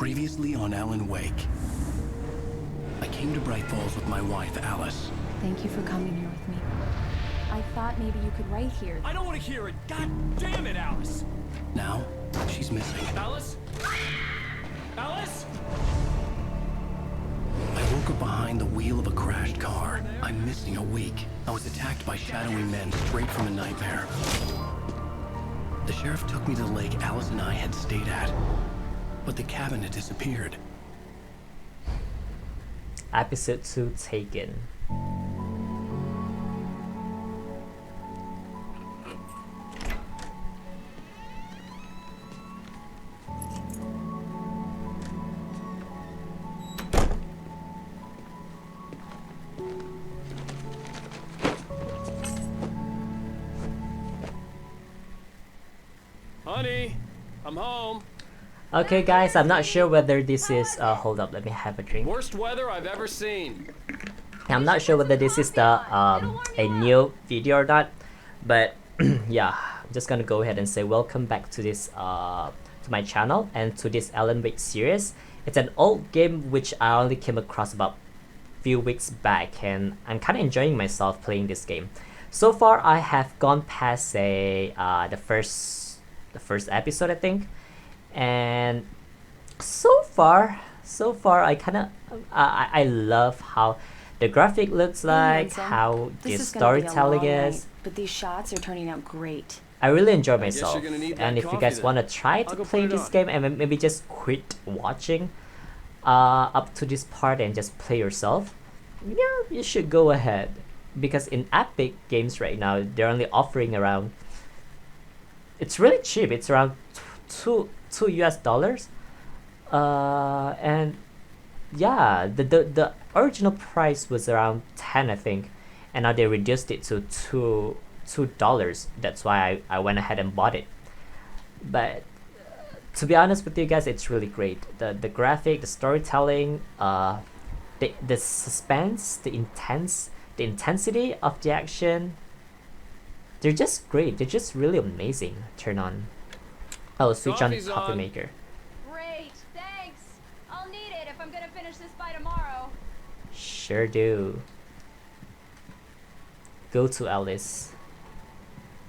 Previously on Alan Wake. I came to Bright Falls with my wife, Alice. Thank you for coming here with me. I thought maybe you could write here. I don't want to hear it! God damn it, Alice! Now, she's missing. Alice? Alice? I woke up behind the wheel of a crashed car. I'm missing a week. I was attacked by shadowy men straight from a nightmare. The sheriff took me to the lake Alice and I had stayed at, but the cabin had disappeared. Episode 2 taken. Honey, I'm home. Okay guys, I'm not sure whether this is hold up, let me have a drink. Worst weather I've ever seen. I'm not sure whether this is the a new video or not, but yeah, I'm just gonna go ahead and say welcome back to this to my channel and to this Alan Wake series. It's an old game which I only came across about few weeks back, and I'm kind of enjoying myself playing this game. So far I have gone past the first episode, I think, and so far I kind of I love how the graphic looks like, how the storytelling is. But these shots are turning out great. I really enjoy guess you're myself, gonna need that and if you coffee guys then. want to try to I'll go play put it this on. game and maybe just quit watching up to this part and just play yourself, yeah, you should go ahead, because in Epic Games right now they're only offering around, it's really cheap, it's around $2 US, and yeah, the original price was around 10, I think, and now they reduced it to $2. That's why I went ahead and bought it. But to be honest with you guys, it's really great. The graphic, the storytelling, the suspense, the intensity of the action, they're just great. They're just really amazing. Turn on. Oh, switch on Coffee's coffee on. maker. Great, thanks. I'll need it if I'm gonna finish this by tomorrow. Sure do. Go to Alice.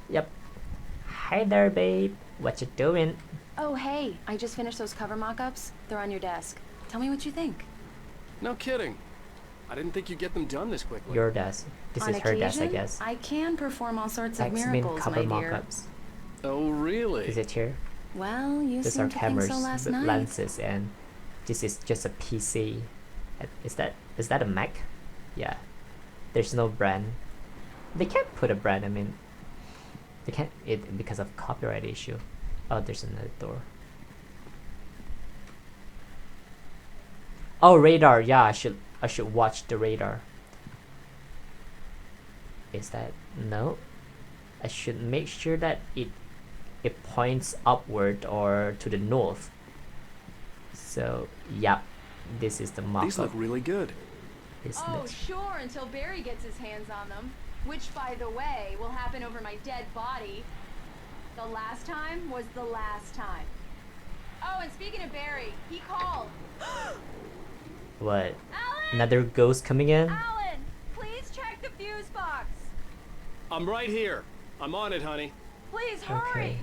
Yep. Hi there, babe. What you doing? Oh, hey, I just finished those cover mock-ups. They're on your desk. Tell me what you think. No kidding. I didn't think you'd get them done this quickly. Your desk. This On is her desk, I occasion, guess. I can perform all sorts of X-Men miracles, cover my dear. mock-ups. Oh, really? Is it here? Well, you These are seemed to think cameras so last with night. lenses, and this is just a PC. Is that a Mac? Yeah. There's no brand. They can't put a brand. I mean, they can't because of copyright issue. Oh, there's another door. Oh, radar. Yeah, I should watch the radar. Is that no? I should make sure that it points upward or to the north. So yeah, this is the mock-up. These look really good. Isn't Oh, it? sure, until Barry gets his hands on them. Which, by the way, will happen over my dead body. The last time was the last time. Oh, and speaking of Barry, he called. What? Alan! Another ghost coming in? Alan! Please check the fuse box. I'm right here. I'm on it, honey. Please hurry.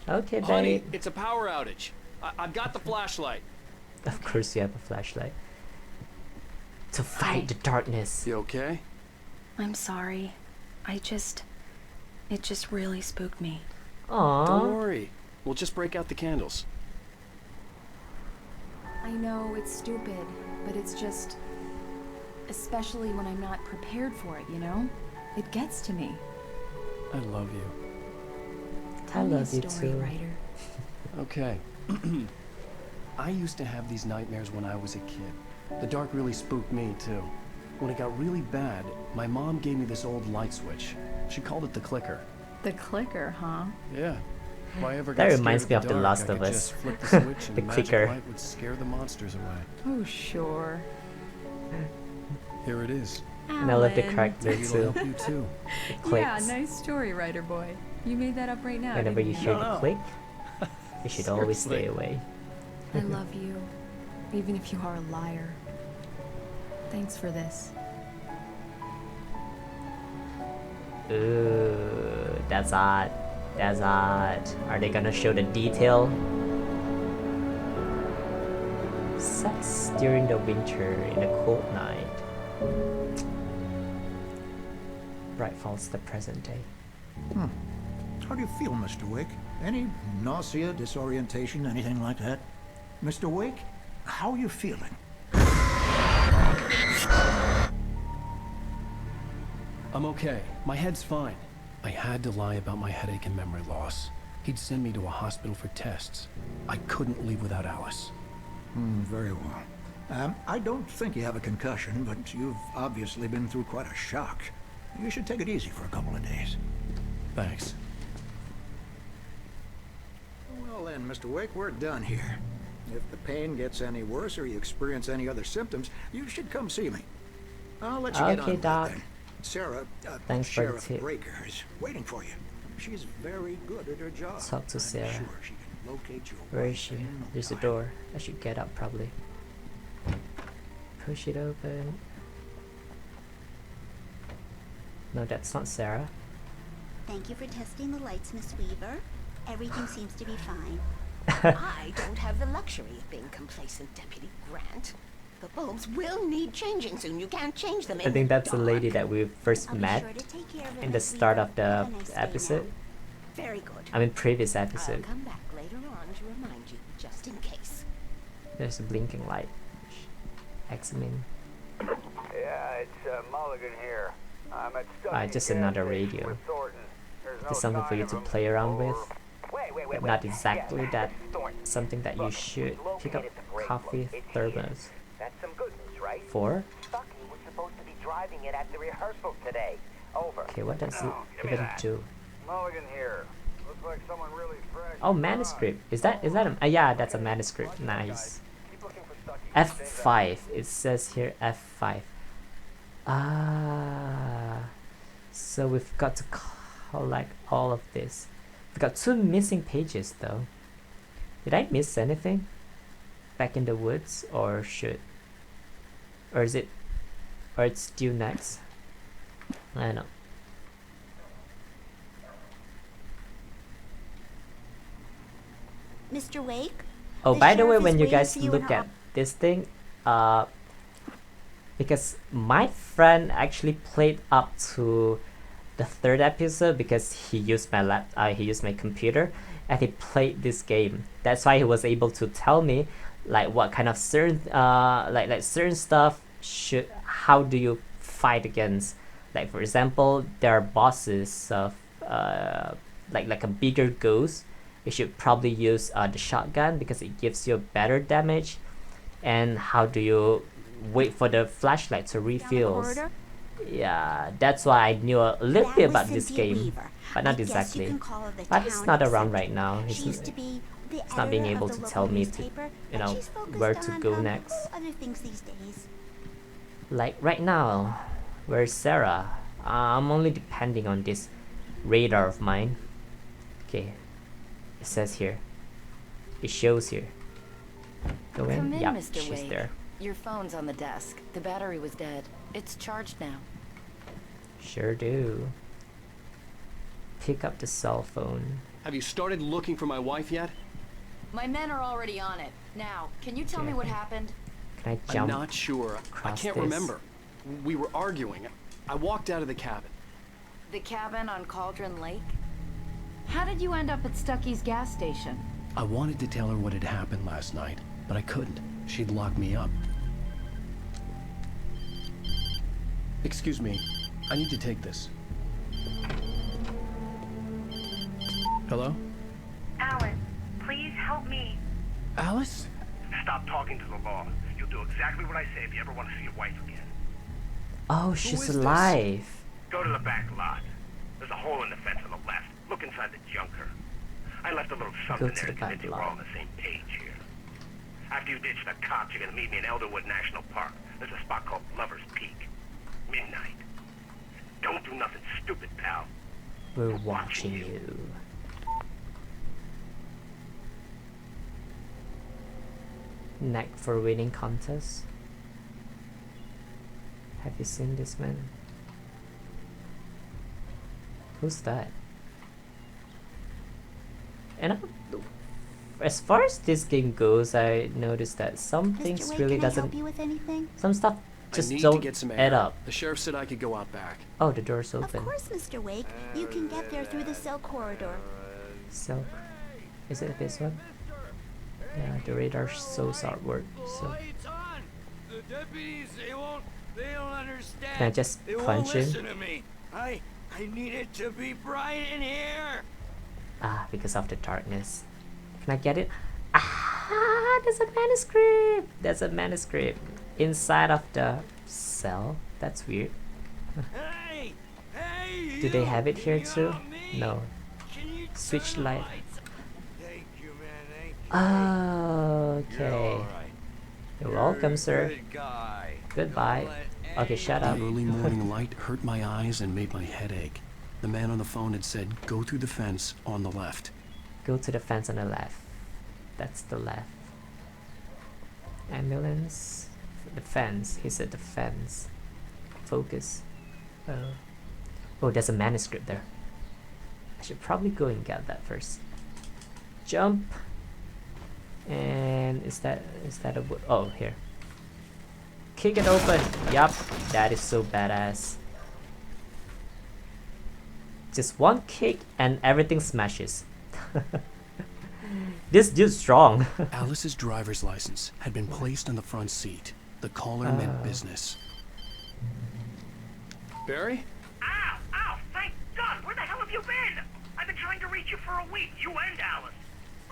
Okay, Honey, babe. it's a power outage. I've got the flashlight. Of course you have a flashlight. To fight the darkness. You okay? I'm sorry. It just really spooked me. Aww. Don't worry. We'll just break out the candles. I know it's stupid, but it's just, especially when I'm not prepared for it, you know? It gets to me. I love you. I Tell me a love you story, too. writer. Okay. I used to have these nightmares when I was a kid. The dark really spooked me, too. When it got really bad, my mom gave me this old light switch. She called it the clicker. The clicker, huh? Yeah. If I ever That got reminds scared me of The dark, Last I of could Us. just flip the switch and The the magic clicker. light would scare the monsters away. Oh, sure. Here it is. And I love the Alan. character Maybe it'll too. help you too. It clicks. Yeah, nice story, writer boy. You made that up right now. Whenever didn't you hear No, the no. click, you should always stay Seriously. away. I love you, even if you are a liar. Thanks for this. Ooh, that's odd. That's odd. Are they gonna show the detail? Sex during the winter in a cold night. Right falls the present day. How do you feel, Mr. Wake? Any nausea, disorientation, anything like that? Mr. Wake, how are you feeling? I'm okay. My head's fine. I had to lie about my headache and memory loss. He'd send me to a hospital for tests. I couldn't leave without Alice. Very well. I don't think you have a concussion, but you've obviously been through quite a shock. You should take it easy for a couple of days. Thanks. Well then, Mr. Wake, we're done here. If the pain gets any worse or you experience any other symptoms, you should come see me. I'll let you get on Okay, with it Doc. then. Sarah, Thanks for the Sheriff tip. Breaker is waiting for you. She's very good at her job. Talk to I'm Sarah. sure she can locate your Where is wife she? in no There's a time. door. I should get up probably. Push it open. No, that's not Sarah. Thank you for testing the lights, Miss Weaver. Everything seems to be fine. I don't have the luxury of being complacent, Deputy Grant. The bulbs will need changing soon. You can't change them in I think that's the dark. lady that we first I'll be met sure to take care of it, in the Miss start Weaver. of the Have a nice day episode. now. Very good. I mean, previous I'll episode. come back later on to remind you, just in case. There's a blinking light. Examine. Yeah, it's Mulligan here. I'm at Stuckey's Just gas another station radio. with Thornton. There's no Just something for sign you of to him play around with. or- Wait, But not wait. exactly Yeah, that. Thornton. Something that you Look, should we pick up located the brake coffee load. It's thermos here. That's some good news, right? for. Stuckey was supposed to be driving it at the rehearsal today. Over. Okay, what does it Give me even that. do? Mulligan here. Looks like someone really fresh. Oh, manuscript. Is that a yeah, that's a manuscript. Nice. Keep looking for Stuckey. F5. It says here F5. Ah. So we've got to collect all of this. We've got 2 missing pages though. Did I miss anything? Back in the woods or should? Or is it? Or it's due next? I don't know. Mr. Wake? Oh, The by the way, sheriff is when you waiting guys for you in look her at this thing, because my friend actually played up to the 3rd episode because he used my he used my computer, and he played this game. That's why he was able to tell me like what kind of certain like certain stuff should, how do you fight against, like for example there are bosses of like a bigger ghost. You should probably use the shotgun because it gives you better damage. And how do you wait for the flashlight to refill? corridor? Yeah, that's why I knew a little That bit was about this Cynthia game, Weaver. but not I guess you exactly. can call her the But he's town not around executive. right now. She used to He's be the not being editor able of to the tell local me to, newspaper, you but know, she's focused where to on, go next. other things these days. Like right now, where's Sarah? I'm only depending on this radar of mine. Okay, it says here. It shows here. Go in. Come in, Yep, Mr. she's Wake. there. Your phone's on the desk. The battery was dead. It's charged now. Sure do. Pick up the cell phone. Have you started looking for my wife yet? My men are already on it. Now, can you tell me what happened? Can I I'm jump? not sure. I across can't this? remember. We were arguing. I walked out of the cabin. The cabin on Cauldron Lake? How did you end up at Stuckey's gas station? I wanted to tell her what had happened last night, but I couldn't. She'd lock me up. Excuse me. I need to take this. Hello? Alan, please help me. Alice? Stop talking to the law. You'll do exactly what I say if you ever want to see your wife again. Oh, is she's this? alive. Go to the back lot. There's a hole in the fence on the left. Look inside the junker. I left a little something Go to there to the back convince you we're lot. all on the same page here. After you ditch the cops, you're gonna meet me in Elderwood National Park. There's a spot called Lover's Peak. Midnight. Don't do nothing stupid, pal. We're watching you. Knack for winning contests. Have you seen this man? Who's that? And as far as this game goes, I noticed that some things Mr. Wade, really can I help doesn't. you with anything? Some stuff just I need don't to get some air. add up. The sheriff said I could go out back. Oh, the door's Of open. course, Mr. Wake. You can get there through the cell corridor. So, is it this one? Yeah, the radar shows artwork. So, The deputies, they don't understand. can I just They won't punch him? listen to me. I need it to be bright in here. Ah, because of the darkness. Can I get it? Ah, there's a manuscript. There's a manuscript inside of the cell. That's weird. Hey, hey. Do they have it here you too? got me? No. Can you Switch turn the light. lights? Thank you, man. Thank you. Oh, You're okay. all right. You're You're welcome, a sir. good guy. Goodbye. Don't let Okay, shut The up. early morning light hurt my eyes and made my head ache. The man on the phone had said, go through the fence on the left. Go to the fence on the left. That's the left. Ambulance. The fence. He said the fence. Focus. Oh, there's a manuscript there. I should probably go and get that first. Jump. And is that a wood? Oh, here. Kick it open. Yup, that is so badass. Just one kick and everything smashes. This dude's strong. Alice's driver's license had been placed on the front seat. The caller meant business. Barry? Ow! Ow! Thank God! Where the hell have you been? I've been trying to reach you for a week, you and Alice.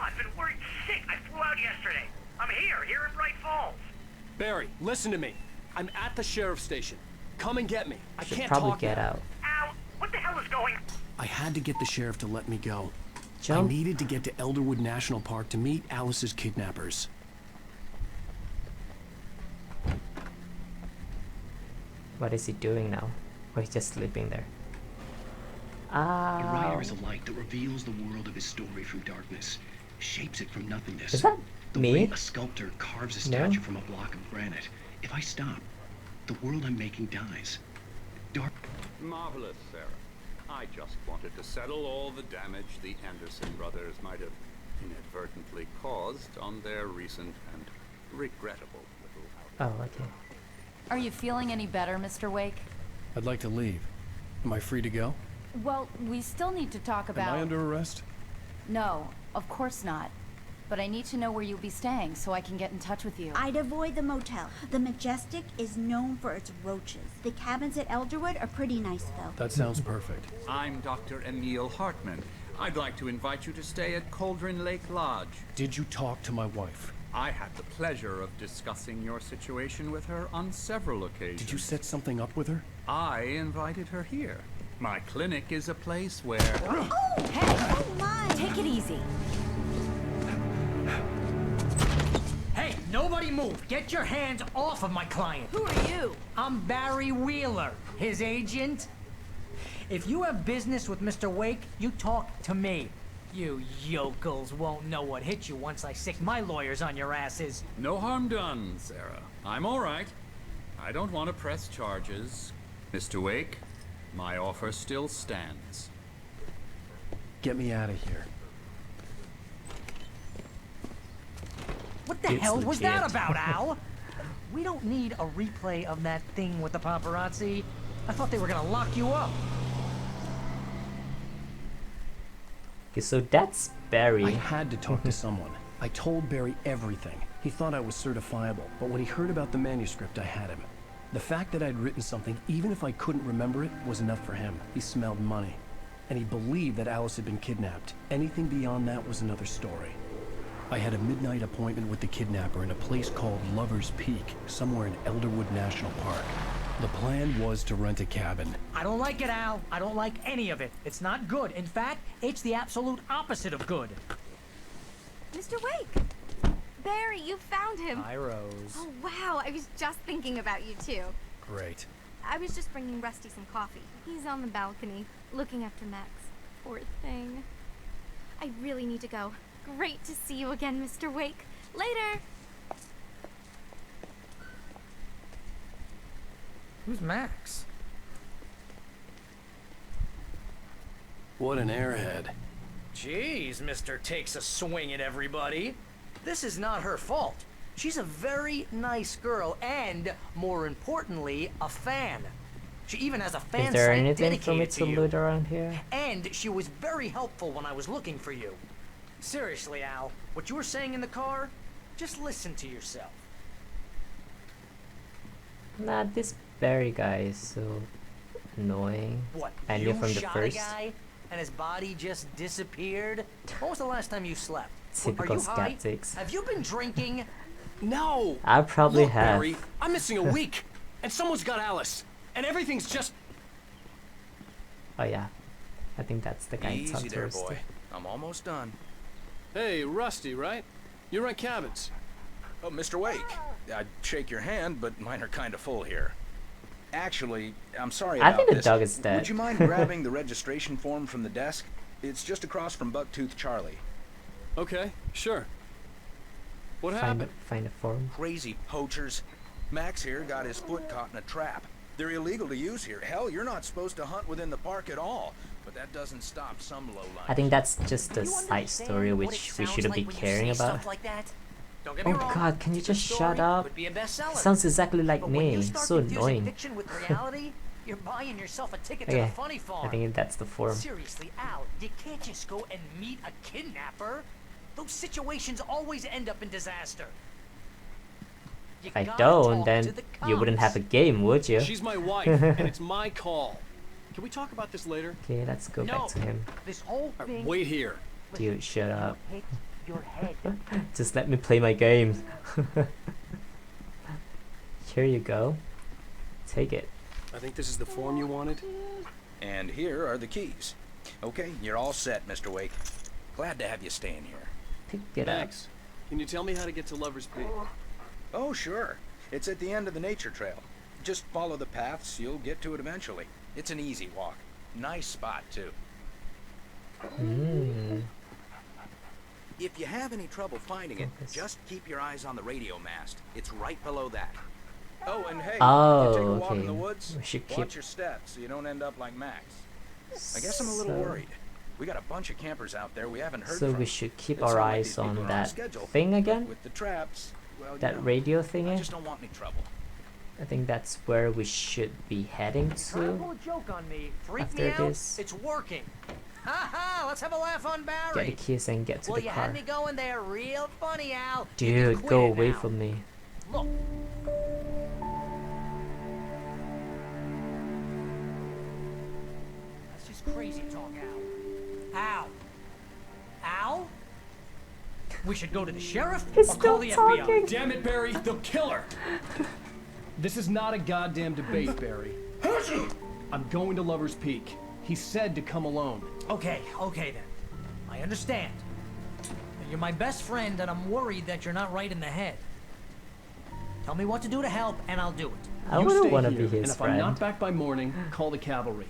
I've been worried sick. I flew out yesterday. I'm here in Bright Falls. Barry, listen to me. I'm at the sheriff's station. Come and get me. I Should can't probably talk get now. out. Ow! What the hell is going? I had to get the sheriff to let me go. Jump. I needed to get to Elderwood National Park to meet Alice's kidnappers. What is he doing now? Or he's just sleeping there? A Ah. writer is a light that reveals the world of his story from darkness, shapes it from nothingness. Is that the me? way a sculptor carves a No. statue from a block of granite. If I stop, the world I'm making dies. Dark. Marvelous, Sarah. I just wanted to settle all the damage the Anderson brothers might have inadvertently caused on their recent and regrettable little outing. Oh, okay. Are you feeling any better, Mr. Wake? I'd like to leave. Am I free to go? Well, we still need to talk about... Am I under arrest? No, of course not. But I need to know where you'll be staying so I can get in touch with you. I'd avoid the motel. The Majestic is known for its roaches. The cabins at Elderwood are pretty nice, though. That sounds perfect. I'm Dr. Emil Hartman. I'd like to invite you to stay at Cauldron Lake Lodge. Did you talk to my wife? I had the pleasure of discussing your situation with her on several occasions. Did you set something up with her? I invited her here. My clinic is a place where... Oh, hey! Oh, my! Take it easy. Hey, nobody move! Get your hands off of my client! Who are you? I'm Barry Wheeler, his agent. If you have business with Mr. Wake, you talk to me. You yokels won't know what hit you once I sick my lawyers on your asses. No harm done, Sarah. I'm all right. I don't want to press charges. Mr. Wake, my offer still stands. Get me out of here. What the It's hell was that legit. about, Al? We don't need a replay of that thing with the paparazzi. I thought they were gonna lock you up. Okay, so that's Barry. I had to talk to someone. I told Barry everything. He thought I was certifiable, but when he heard about the manuscript, I had him. The fact that I'd written something, even if I couldn't remember it, was enough for him. He smelled money. And he believed that Alice had been kidnapped. Anything beyond that was another story. I had a midnight appointment with the kidnapper in a place called Lover's Peak, somewhere in Elderwood National Park. The plan was to rent a cabin. I don't like it, Al. I don't like any of it. It's not good. In fact, it's the absolute opposite of good. Mr. Wake! Barry, you found him! Hi, Rose. Oh, wow, I was just thinking about you, too. Great. I was just bringing Rusty some coffee. He's on the balcony, looking after Max. Poor thing. I really need to go. Great to see you again, Mr. Wake. Later! Who's Max? What an airhead. Jeez, Mr. Takes a swing at everybody. This is not her fault. She's a very nice girl and, more importantly, a fan. She even has a fan Is there site anything for me dedicated to you. loot around here? And she was very helpful when I was looking for you. Seriously, Al, what you were saying in the car, just listen to yourself. Nah, this Barry guy is so annoying. What, I knew you from the shot first. a guy and his body just disappeared? When was the last time you slept? Typical Are you high? skeptics. Have you been drinking? No! I probably Look, have. Barry, I'm missing a week, and someone's got Alice, and everything's just... Oh yeah, I think that's the guy. Easy there, boy. I'm almost done. Hey, Rusty, right? You rent cabins. Oh, Mr. Wake. I'd shake your hand, but mine are kind of full here. Actually, I'm sorry I about think the this. dog is dead. Would you mind grabbing the registration form from the desk? It's just across from Bucktooth Charlie. Okay, sure. What happened? Find a form. Crazy poachers. Max here got his foot caught in a trap. They're illegal to use here. Hell, you're not supposed to hunt within the park at all. But that doesn't stop some lowlife. I think that's just a side story which we shouldn't be caring about. Like that? Don't get Oh me wrong. god, can you just The shut story up? could be a He bestseller. sounds exactly like But when you me. start So confusing annoying. fiction with reality, you're buying yourself a ticket to Okay, the funny farm. I think that's the form. Seriously, Al, you can't just go and meet a kidnapper. Those situations always end up in disaster. You If I gotta don't, talk then to the you wouldn't have a cops. game, would you? She's my wife, and it's my call. Can we talk about this later? Okay, let's go back to him. This whole thing. Wait here. Dude, shut up. Hit your head. Just let me play my games. Here you go. Take it. I think this is the form you wanted. And here are the keys. Okay, you're all set, Mr. Wake. Glad to have you staying here. Pick it up. Thanks. Can you tell me how to get to Lover's Peak? Oh, sure. It's at the end of the nature trail. Just follow the paths, you'll get to it eventually. It's an easy walk. Nice spot, too. If you have any trouble finding it, just keep your eyes on the radio mast. It's right below that. Oh, and hey, Oh, if you take a walk okay. in the woods, We should watch keep- your steps so you don't end up like Max. I guess I'm a little So- worried. We got a bunch of campers out there we haven't heard So from. we should keep It's our not like eyes these people on are on that schedule. thing again? With the traps, well, That you know, radio I thingy? just don't want any trouble. I think that's where we should be heading Trying to pull to. a joke on me. Freak After me out. this. It's working. Ha ha! Let's have a laugh on Get Barry. the keys and get to Well, the you car. had me going there real funny, Al. You can Dude, quit go it away now. from me. Look. That's just crazy talk, Al. Al. Al? We should go to the sheriff He's or call still the talking. FBI. Damn it, Barry, they'll kill her. This is not a goddamn debate, Barry. I'm going to Lover's Peak. He said to come alone. Okay, okay then. I understand. You're my best friend, and I'm worried that you're not right in the head. Tell me what to do to help, and I'll do it. I You wouldn't stay want to here, be and his if I'm not friend. back by morning, call the cavalry.